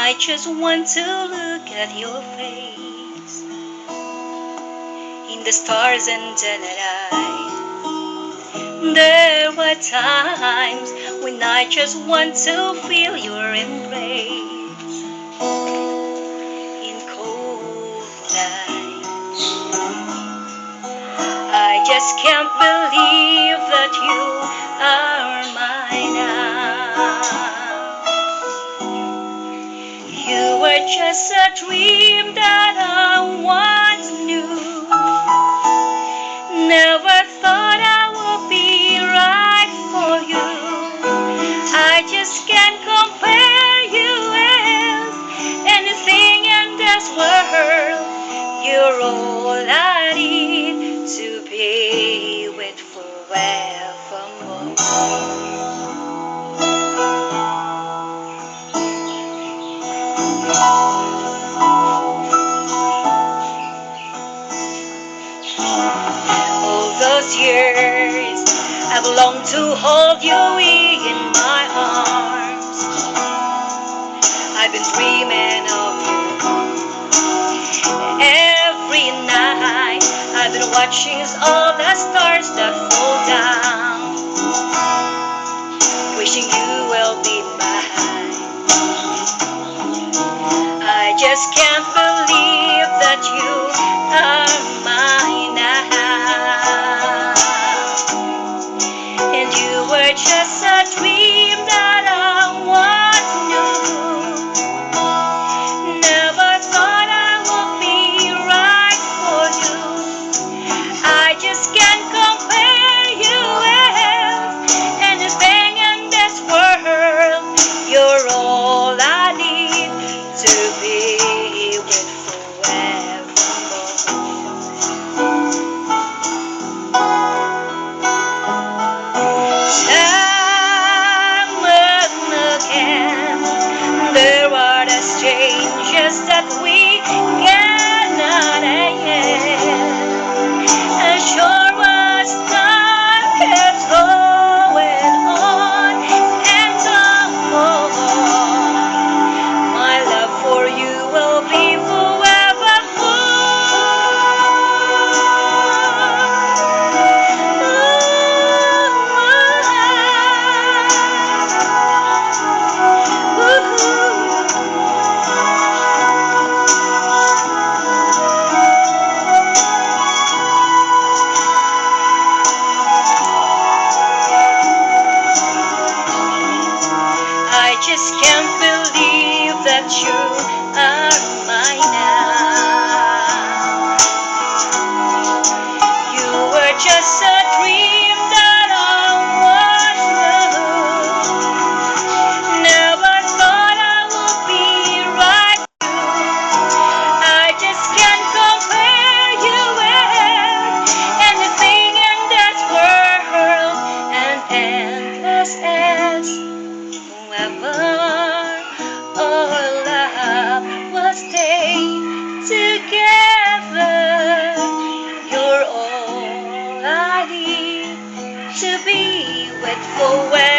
I just want to look at your face in the stars and the night. There were times when I just want to feel your embrace in cold nights. I just can't believe that you are mine now. You were just a dream that I once knew. Never thought I would be right for you. I just can't compare you with anything in this world. You're all I need to be with forevermore. All those years I've longed to hold you in my arms. I've been dreaming of you every night. I've been watching all the stars that fall down, wishing you will be mine. I just can't believe that you are mine now. And you were just a dream that I once knew. Never thought I would be right for you. I just can't compare you with anything in this world. You're all I need to be with forevermore. Time and again, there are the changes that we cannot end. As sure as time keeps going on and on, my love for you will be I just can't believe that you are mine now. You were just a dream that I once knew. Never thought I would be right for you. I just can't compare you with anything in this world. And endless as forever, our love will stay together. You're all I need to be with forever.